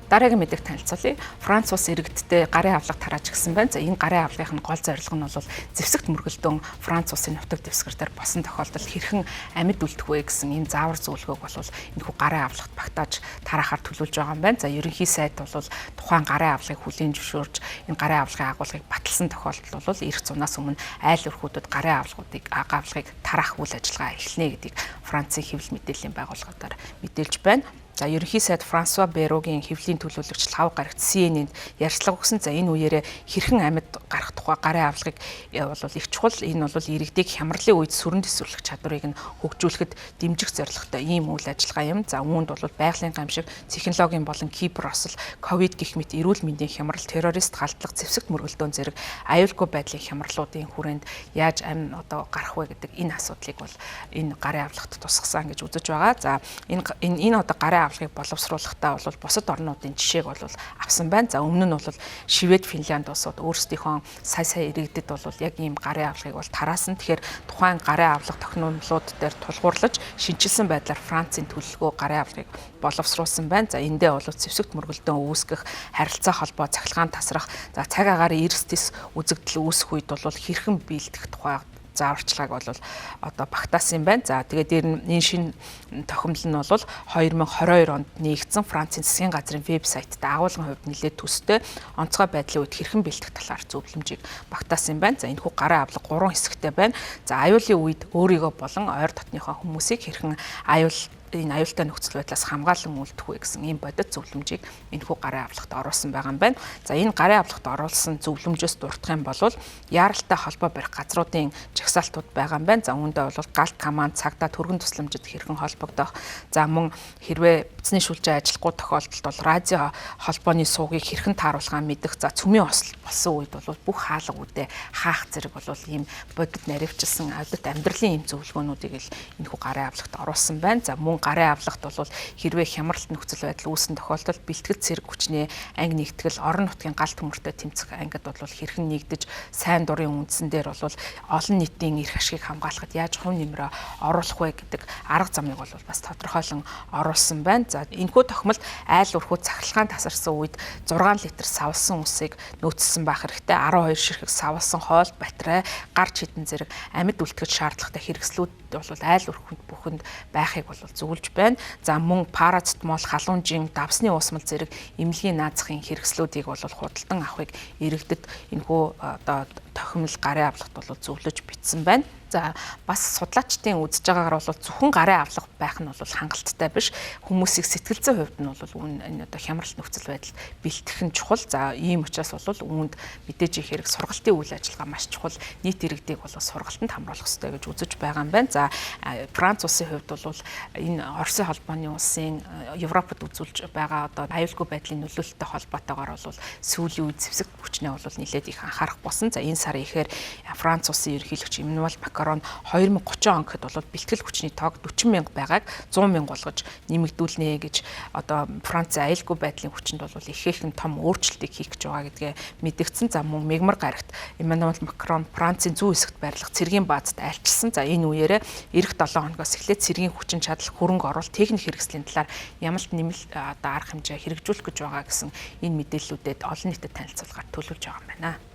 Дараагийн мэдээг танилцуулъя. Франц улс иргэдтэй гарын авлага тарааж гисэн байна. За энэ гарын авлагын гол зорилго нь бол зэвсэгт мөргөлдөөн Франц улсын нутаг дэвсгэр дээр босон тохиолдолд хэрхэн амьд үлдэх вэ гэсэн ийм заавар зөвлөгөөг бол энэхүү гарын авлагт багтааж тараахаар төлөвлөж байгаа юм байна. За ерөнхий сайд бол тухайн гарын авлагыг хүлээн зөвшөөрж энэ гарын авлагын агуулгыг баталсан тохиолдолд бол эх зунаас өмнө айл өрхүүдэд гарын авлагыг тараах үйл ажиллагаа эхэлнэ гэдгийг Францын хэвлэл мэдээллийн байгууллагуудаар мэдээлж байна. За ерөнхий сайд Франсуа Берогийн хэвлэлийн төлөөлөгч лав гарагт CNN-д ярьцлага өгсөн. За энэ үеэрээ хэрхэн амьд гарах тухай гарын авлагыг бол их чухал. Энэ бол иргэдийг хямралын үед сүрэн төсвөрлөх чадварыг нь хөгжүүлэхэд дэмжих зорилготой ийм үйл ажиллагаа юм. За үүнд бол байгалийн гамшиг, технологийн болон кибер осол, ковид гэх мэт эрүүл мэндийн хямрал, террорист галдлага, зэвсэгт мөргөлдөөн зэрэг аюулгүй байдлын хямралуудын хүрээнд яаж гарах вэ гэдэг энэ асуудлыг бол энэ гарын авлагт тусгасан гэж үзэж байгаа. За энэ гарын авлагыг боловсруулахдаа бол бусад орнуудын жишээг бол авсан байна. За өмнө нь бол Швед, Финлянд улсууд өөрсдийнхөө сая иргэдэд бол яг ийм гарын авлагыг бол тараасан. Тэгэхээр тухайн гарын авлага тохиолдлууд дээр тулгуурлаж шинжилсэн байдлаар Францын төлөвлөгөө гарын авлагыг боловсруулсан байна. За эндээ бол зэвсэгт мөргөлдөөн үүсгэх, харилцаа холбоо, цахилгаан тасрах, за цаг агаар эрс дэс үзэгдэл үүсэх үед бол хэрхэн биелдэх тухай зааварчилгааг бол багтаасан юм байна. За тэгээд энэ шинэ тохиомдол нь бол 2022 онд нэгдсэн Францын засгийн газрын вебсайтад агуулгын хувьд нэлээд төстэй онцгой байдлын үед хэрхэн бэлтгэх талаар зөвлөмжийг багтаасан юм байна. За энэ хүү гарын авлага 3 хэсэгтэй байна. За аюулын үед өөрийгөө болон ойр дотныхоо хүмүүсийг хэрхэн энэ аюултай нөхцөл байдлаас хамгаалан үлдэх вэ гэсэн ийм бодит зөвлөмжийг энэхүү гарын авлагт оруулсан байгаа юм байна. За энэ гарын авлагт оруулсан зөвлөмжөөс дурдах юм бол яаралтай холбоо барих газруудын жагсаалтууд байгаа юм байна. За үүндээ бол галт команд, цагдаа, түргэн тусламжид хэрхэн холбогдох, за мөн хэрвээ эцний шүлжээ ажиллахгүй тохиолдолд бол радио холбооны суугийг хэрхэн тааруулахаа мэдэх, за цөмийн осол болсон үед бол бүх хаалга үдэ хаах зэрэг бол ийм бодит наривчилсан аудит амьдралын ийм зөвлөгөөнүүдийг л энэхүү гарын авлагт оруулсан байна. За мөн гарын авлагт бол хэрвээ хямралт нөхцөл байдал үүссэн тохиолдолд бэлтгэл цэрэг хүчний анги нэгтгэл, орон нутгийн галт төмөртэй тэмцэх ангид бол хэрхэн нэгдэж сайн дурын үндсэн дээр бол олон нийтийн эрх ашигыг хамгаалахад яаж хувь нэмрээ оруулах вэ гэдэг арга замыг бол бас тодорхойлон оруулсан байна. За энэхүү тохиолдолд айл өрхөө цахилгаан тасарсан үед 6 литр савлсан үсийг нөөцлсөн байх хэрэгтэй. 12 ширхэг савлсан хоол, батарей, гар чидэн зэрэг амьд үлдэхэд шаардлагатай хэрэгслүүд бол айл өрхөнд бүхэнд байхыг бол зөвлөж байна. За мөн парацетмол, халуун жин, давсны уусмал зэрэг эмнэлгийн наазахын хэрэгслүүдийг бол худалдан авахыг иргэдэд энэхүү тохиомдол гарын авлагт бол зөвлөж бичсэн байна. За бас судлаачдын үзэж байгаагаар бол зөвхөн гарын авлага байх нь бол хангалттай биш. Хүмүүсийг сэтгэл зүйн хувьд нь бол энэ хямралт нөхцөл байдал бэлтгэх нь чухал. За ийм учраас бол үүнд мэдээж их хэрэг сургалтын үйл ажиллагаа маш чухал. Нийт иргэдийг бол сургалтанд хамруулах хэрэгтэй гэж үзэж байгаа юм байна. За Франц улсын хувьд бол энэ Оросын холбооны улсын Европод үзүүлж байгаа аюулгүй байдлын нөлөөлөлтөй холбоотойгоор бол сүүлийн үед зэвсэг хүчнээ бол нэлээд их анхаарах болсон. За энэ сарын ихээр Франц улсын ерөнхийлөгч Эммануэль Макрон 2030 он гэхэд бол бэлтгэл хүчний тоог 40 мянга байгааг 100 мянга болгож нэмэгдүүлнэ гэж Францын аюулгүй байдлын хүчинд бол ихээхэн том өөрчлөлтийг хийх гэж байгаа гэдгээ мэдгдсэн. За мөн мегмар гарагт Эммануэль Макрон Францын зүүн хэсэгт байрлах цэргийн баазад альчилсан. За энэ үеэрээ эх 7 хоногоос эхлээд цэргийн хүчин чадал, хөрөнгө оруулалт, техник хэрэгслийн талаар ямалт нэмэлт арга хэмжээ хэрэгжүүлэх гэж байгаа гэсэн энэ мэдээллүүдэд олон нийтэд танилцуулгаар төлөвлөж байгаа юм байна.